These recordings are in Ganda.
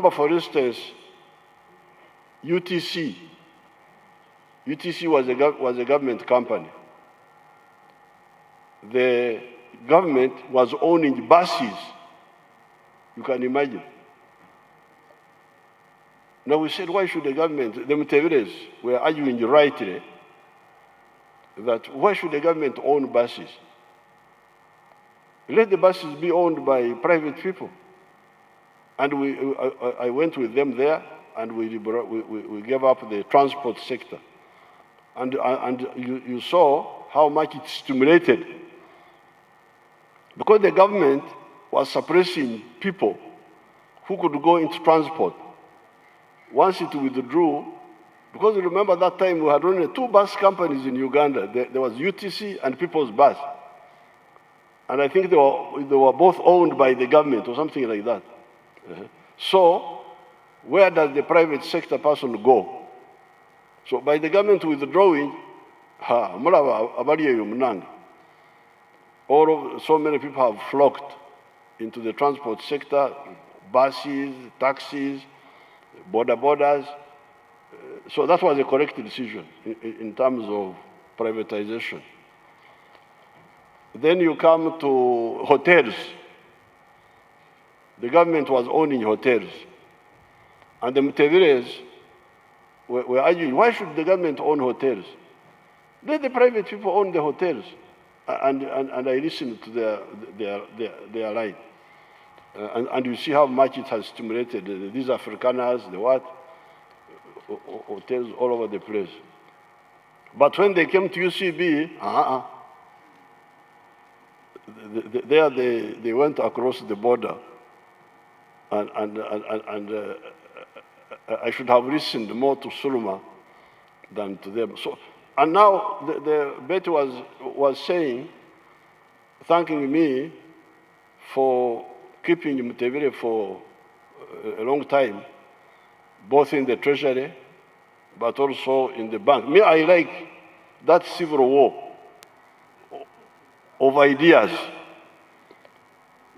remember, for instance, UTC. UTC was a government company. The government was owning buses. You can imagine. Now we said, why should the government, the MUTEBILE'S were arguing rightly that why should the government own buses? Let the buses be owned by private people. And I went with them there, and we gave up the transport sector. And you saw how much it stimulated, because the government was suppressing people who could go into transport. Once it withdrew, because remember that time we had only 2 bus companies in Uganda. There was UTC and People's Bus. And I think they were both owned by the government or something like that. So where does the private sector person go? So by the government withdrawing, so many people have flocked into the transport sector, buses, taxis, borders. So that was a correct decision in terms of privatization. Then you come to hotels. The government was owning hotels. And the MUTEBILE'S were arguing, why should the government own hotels? Let the private people own the hotels. And I listened to their line. And you see how much it has stimulated these Afrikaners, the what? Hotels all over the place. But when they came to UCB, there they went across the border. And I should have listened more to Suluma than to them. So, and now the Betty was saying, thanking me for keeping MUTEBILE for a long time, both in the treasury, but also in the bank. Me, I like that civil war of ideas.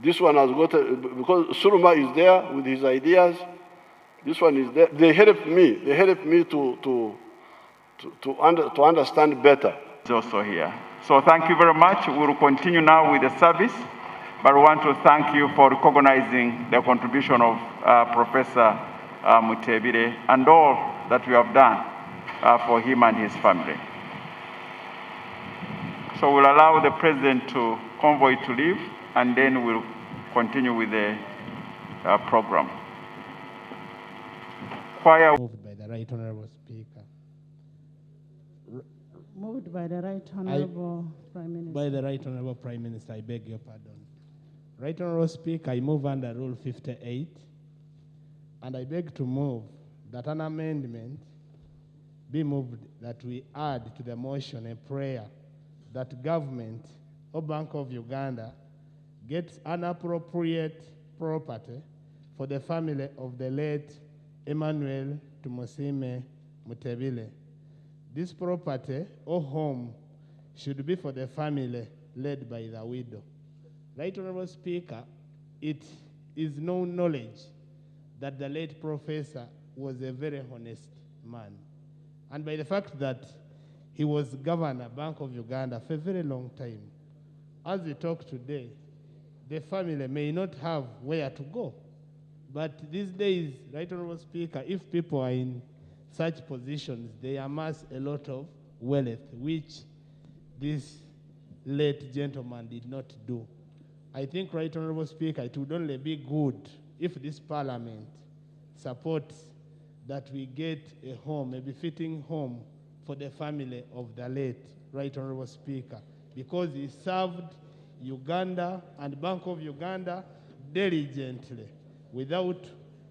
This one has got, because Suluma is there with his ideas, this one is there. They helped me to understand better. It's also here. So thank you very much. We will continue now with the service, but we want to thank you for recognizing the contribution of Professor MUTEBILE and all that we have done for him and his family. So we'll allow the President to convoy to leave, and then we'll continue with the program. Choir. Moved by the Right Honorable Speaker. Moved by the Right Honorable Prime Minister. By the Right Honorable Prime Minister, I beg your pardon. Right Honorable Speaker, I move under Rule 58, and I beg to move that an amendment be moved that we add to the motion a prayer that government or Bank of Uganda gets an appropriate property for the family of the late Emmanuel Tumosime MUTEBILE. This property or home should be for the family led by the widow. Right Honorable Speaker, it is no knowledge that the late professor was a very honest man. And by the fact that he was governor, Bank of Uganda, for a very long time, as we talk today, the family may not have where to go. But these days, Right Honorable Speaker, if people are in such positions, they amass a lot of wealth, which this late gentleman did not do. I think, Right Honorable Speaker, it would only be good if this Parliament supports that we get a home, a befitting home for the family of the late Right Honorable Speaker, because he served Uganda and Bank of Uganda diligently, without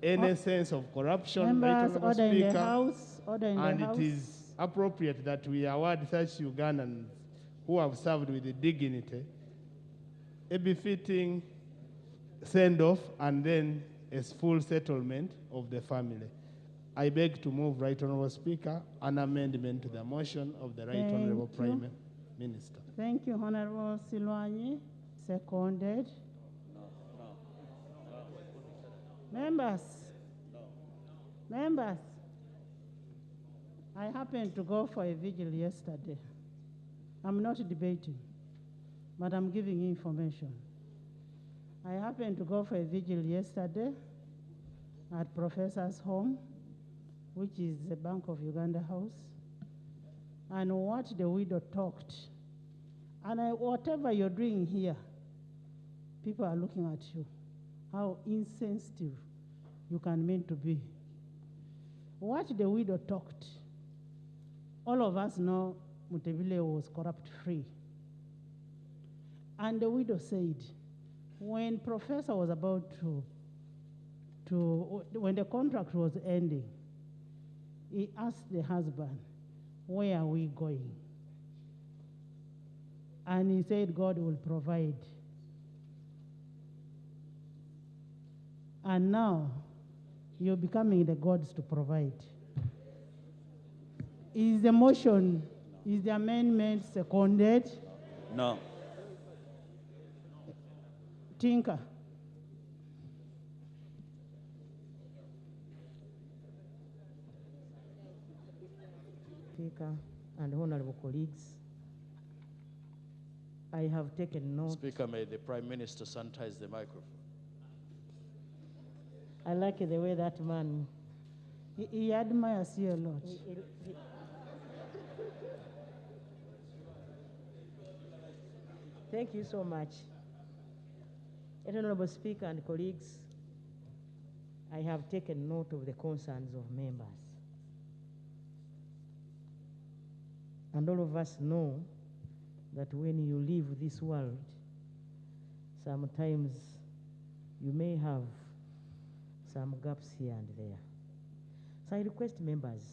any sense of corruption. Members, Right Honorable order in the Speaker, House, order in the House. and it is appropriate that we award such Ugandans who have served with dignity a befitting send-off and then a full settlement of the family. I beg to move, Right Honorable Speaker, an amendment to the motion of the Right Honorable Prime Minister. Thank you, Honorable Silwanyi. Seconded. Members, Members, I happened to go for a vigil yesterday. I'm not debating, but I'm giving you information. I happened to go for a vigil yesterday at Professor's home, which is the Bank of Uganda house, and what the widow talked. And whatever you're doing here, people are looking at you, how insensitive you can mean to be. What the widow talked, all of us know MUTEBILE was corrupt-free. And the widow said, when Professor was about when the contract was ending, he asked the husband, where are we going? And he said, God will provide. And now, you're becoming the gods to provide. Is the motion, is the amendment seconded? No. Tinker. Speaker and honorable colleagues, I have taken note. Speaker, may the Prime Minister sanitize the microphone. I like the way that man. He admires you a lot. Thank you so much. Honorable Speaker and colleagues, I have taken note of the concerns of members. And all of us know that when you leave this world, sometimes you may have some gaps here and there. So I request members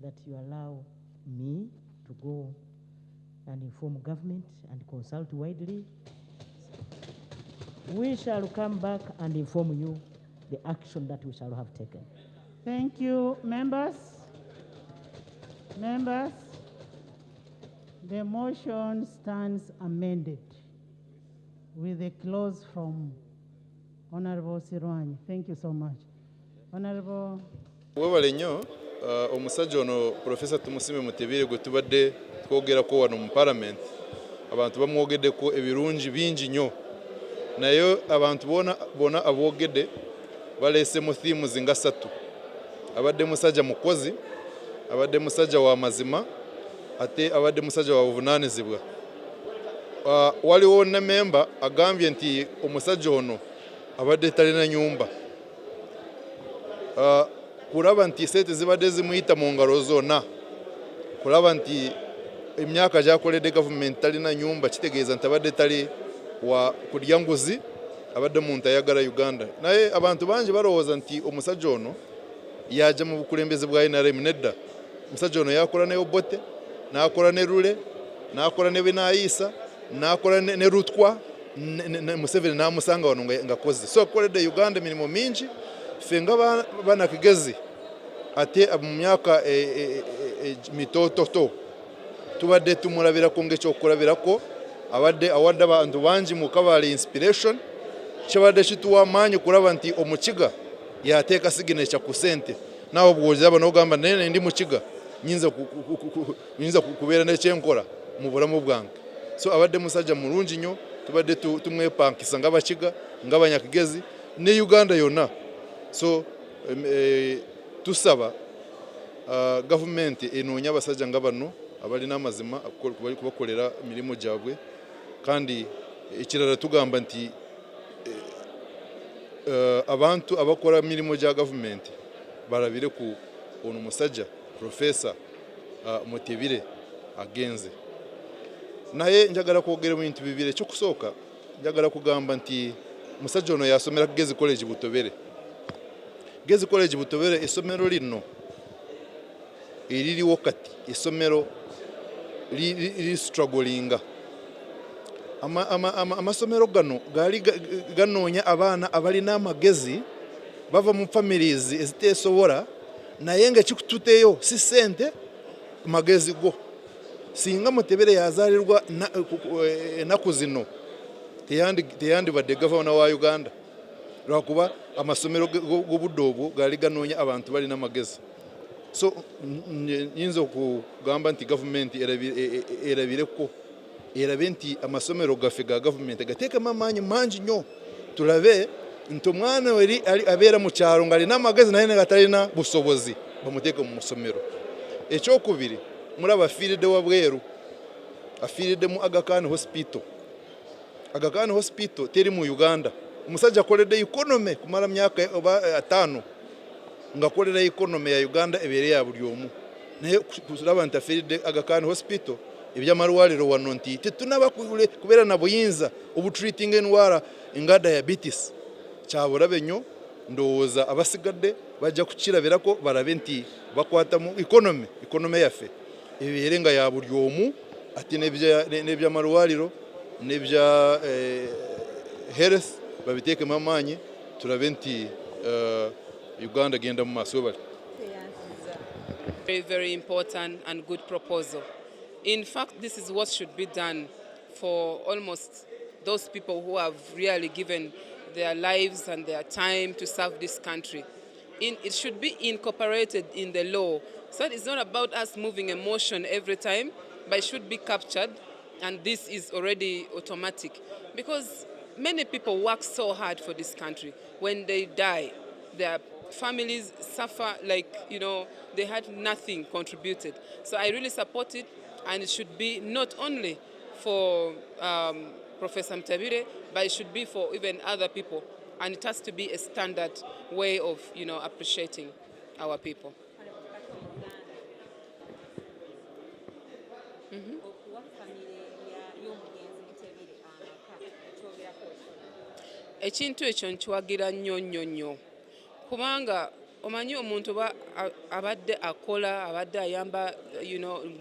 that you allow me to go and inform government and consult widely. We shall come back and inform you the action that we shall have taken. Thank you, members. Members, the motion stands amended with a clause from Honorable Sirwani. Thank you so much. Honorable. Webale nnyo omusajja ono Professor Tumusime MUTEBILE gwe tubadde twogerako wano mu Parliament. Abantu bamwogeddeko ebirungi bingi nnyo. Naye abantu bona aboogedde baleesemu themes nga 3. Abadde musajja mukozi, abadde musajja wa mazima, ate abadde musajja wa buvunaanyizibwa. Waliwo ne member agambye nti omusajja ono abadde talina nyumba. Kulaba nti sente zibadde zimuyita mu ngalo zonna. Kulaba nti emyaka gy'akoledde government talina nyumba, kitegeeza nti abadde tali wa kulya nguzi, abadde muntu ayagala Uganda. Naye abantu bangi balowooza nti omusajja ono yajja mu bukulembeze bwa NRM. Nedda. Omusajja ono yakola ne Obote, n'akola ne Rule, n'akola ne Binaayisa, n'akola ne Rutwa, ne Museveni n'amusanga wano nga kozi. So akoledde Uganda emirimu mingi. Ffe nga banakigezi ate mu myaka mitoototo tubadde tumulabirako ng'ekyokulabirako. Awadde abantu bangi mu Kabaale inspiration. Kibadde kituwa amaanyi kulaba nti omukiga yateeka signature ku ssente. Naawe bw'oziraba n'ogamba nene ndi mukiga nyinza kubeera n'ekyenkola mu bulamu bwange. So abadde musajja mulungi nnyo, tubadde tumwepankisa ng'abakiga ng'abanyakigezi ne Uganda yonna. So tusaba government enoonya abasajja nga bano abalina amazima kubakolera emirimu gyabwe. Kandi ekirala tugamba nti abantu abakola emirimu gya government balabire ku ono musajja Professor MUTEBILE agenze. Naye njagala kwogera mu bintu bibiri. Ekyokusooka njagala kugamba nti musajja ono yasomera ku Gezi College Butobere. Gezi College Butobere essomero lino eririwo kati essomero liri strugglinga. Amasomero gano gaali ganoonya abaana abalina amagezi bava mu families eziteesobola, naye nga kikututeyo si ssente, magezi go. Singa MUTEBILE yazaalirwa ennaku zino teyandibadde gavana wa Uganda. lwakuba amasomero g'obudde obwo gaali ganoonya abantu balina amagezi. So nyinza okugamba nti gavumenti erabireko erabe nti amasomero gaffe ga gavumenti gateekemu amaanyi mangi nnyo tulabe nti omwana weri abeera mu kyalo ng'alina amagezi naye ngatalina busobozi bamuteeke mu masomero. Ekyokubiri mulaba afiiridde wabweru, afiiridde mu Aga Khan Hospital. Aga Khan Hospital teri mu Uganda. Omusajja akoledde economy kumala myaka 5 ng'akolera economy ya Uganda ebeere ya buli omu. Naye kulaba nti afiiridde Aga Khan Hospital ebyamalwaliro wano nti tetunaba kubeera na buyinza obutreating endwara nga diabetes. Kyabulabe nnyo ndowooza abasigadde bajja kukirabirako balabe nti bakwata mu economy yaffe ebeere nga ya buli omu ate n'ebyamalwaliro n'ebya health babiteekemu amaanyi tulabe nti Uganda genda mu maaso bali. Very, very important and good proposal. In fact, this is what should be done for almost those people who have really given their lives and their time to serve this country. It should be incorporated in the law. So it's not about us moving emotion every time, but it should be captured, and this is already automatic. Because many people work so hard for this country. When they die, their families suffer like, they had nothing contributed. So I really support it, and it should be not only for Professor MUTEBILE, but it should be for even other people. And it has to be a standard way of, appreciating our people. Ekintu ekyo nkiwagira nnyo kubanga omanyi omuntu abadde akola abadde ayamba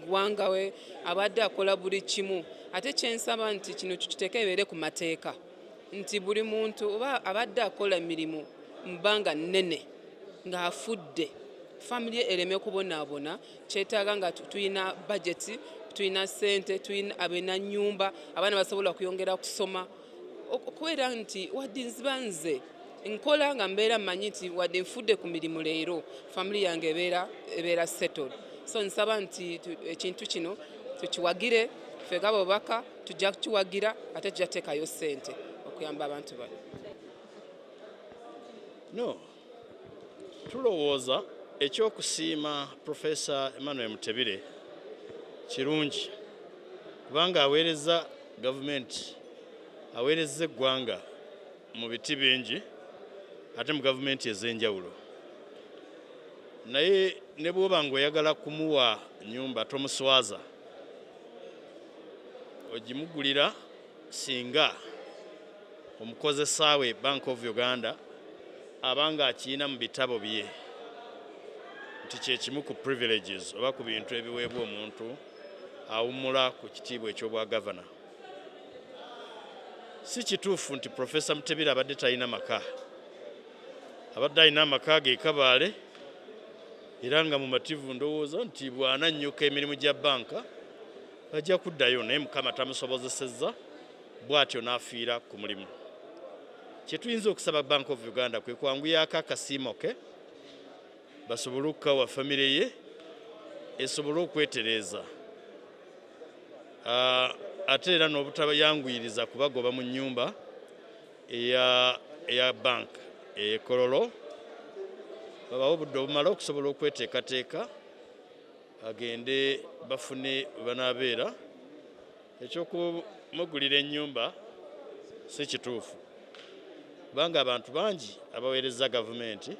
ggwanga we abadde akola buli kimu ate kyensaba nti kino kitekebeere ku mateeka nti buli muntu oba abadde akola emirimu mbanga nnene ng'afudde family ereme kubonaabona kyetaaga nga tuyina budget tuyina sente tuyina abena nyumba abaana basobola kuyongera kusoma okubeera nti wadde nziba nze nkola nga mbeera mmanyi nti wadde nfudde ku mirimu leero family yange ebeera settled. So nsaba nti ekintu kino tukiwagire ffe ng'ababaka tujja kukiwagira ate tujja kuteekayo ssente okuyamba abantu bano. No, tulowooza ekyokusiima Professor Emmanuel MUTEBILE kirungi kubanga aweereza gavumenti aweereza eggwanga mu biti bingi ate mu gavumenti ez'enjawulo. Naye ne bw'oba ng'oyagala kumuwa nnyumba tomuswaza ogimugulira singa omukozesaawe Bank of Uganda abanga akiyina mu bitabo bye nti kyekimu ku privileges oba ku bintu ebiweebwa omuntu awummula ku kitiibwa eky'obwa gavana. Si kituufu nti Professor MUTEBILE abadde talina maka, abadde alina amaka ge Kabaale era nga mumativu ndowooza nti bw'anannyuka emirimu gya banka ajja kuddayo naye Mukama tamusobozesezza bw'atyo n'afiira ku mulimu. Kye tuyinza okusaba Bank of Uganda kwe kwanguyako akasiimo ke basobole okukawa famire ye esobole okwetereeza ate era n'obutabayanguyiriza kubagoba mu nnyumba eya bank ekololo babawo obudde obumala okusobola okweteekateeka agende bafune banaabeera. Ekyokumugulira ennyumba si kituufu kubanga abantu bangi abaweereza gavumenti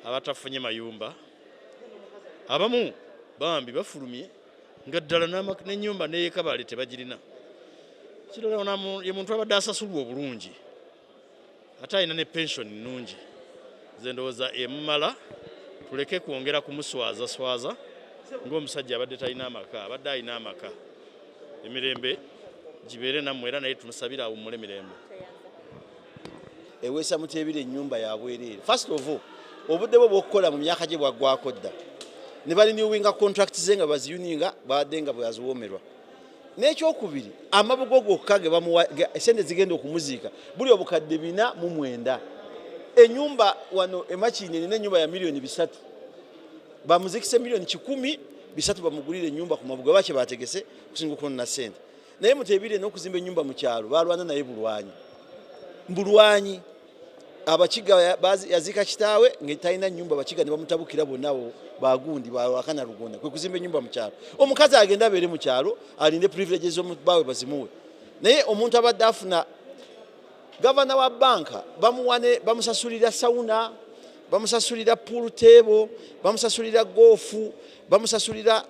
abatafunye mayumba abamu bambi bafulumye nga ddala n'ennyumba n'ey'Ekabaale tebagirina. Kirala ye muntu abadde asasulwa obulungi ate alina ne pension nnungi. Nze ndowooza emumala tuleke kwongera kumuswazaswaza ng'omusajja abadde talina amaka, abadde alina amaka. Emirembe gibeere nammwe era naye tumusabire awummule mirembe. Eweesa MUTEBILE ennyumba ya bwereere. First of all, obudde bwo bw'okukola mu myaka gye bwaggwako dda ne balinewinga contract ze nga baziuninga badde nga bwaziwoomerwa. n'ekyokubiri amabugo gokka ge bamuwa esente zigenda okumuziika buli obukadde 409 enyumba wano emakini erina ennyumba ya milioni 3 bamuzikise milioni 10 3 bamugulire ennyumba ku mabugo bakye bategese kusinga okufuna sente naye Mutebile n'okuzimba ennyumba mu kyalo balwana naye bulwanyi abakiga yazika kitaawe ng'etalina nnyumba abakiga ne bamutabukira bonnawo bagundi bawakana lugonda kwe kuzimba ennyumba mu kyalo omukazi agenda abeere mu kyalo alinde privileges z'omubaawe bazimuwe naye omuntu abadde afuna gavana wa banka bamusasulira sauna bamusasulira pool table bamusasulira golfu bamusasulira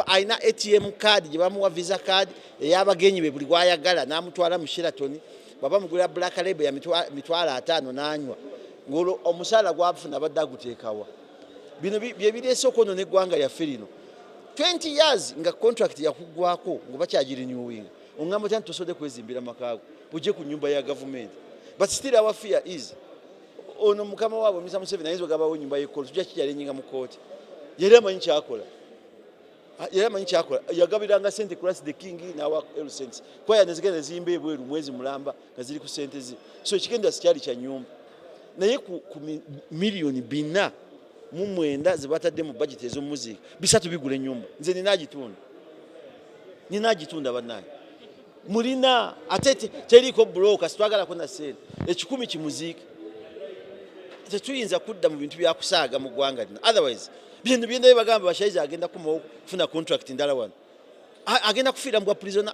aina ATM card gye bamuwa visa card ey'abagenyi be buli gwayagala n'amutwala mu Sheraton baba mugula black label ya mitwala 5 n'anywa ngolo omusala gwafuna badde aguteekawa bino bye bireese okono n'eggwanga lyaffe lino 20 years nga contract yakugwako ngo bakyagirenewing ongamba nti tosode kwezimbira makaago uje ku nyumba ya government but still our fear is ono mukama wabo Mr. Museveni ayinza gabawo nyumba y'ekkola tujja kijalennyinga mu kooti yali amanyi kyakola yagabiranga sente cross the king n'awa cents kwaya nezigenda ziyimba ebweru mwezi mulamba nga ziri ku sente zi so ekigenda sikyali kya nyumba naye ku milioni 409 zibatadde mu budget ez'omuziika 3 bigula ennyumba nze ninagitunda bannaye mulina ate teriko broker sitwagalako na sente 10 kimuziika tetuyinza kudda mu bintu byakusaaga mu ggwanga lino otherwise bintu byenda bagamba bashaija agenda kufuna contract ndala wano agenda kufiira mu prisoner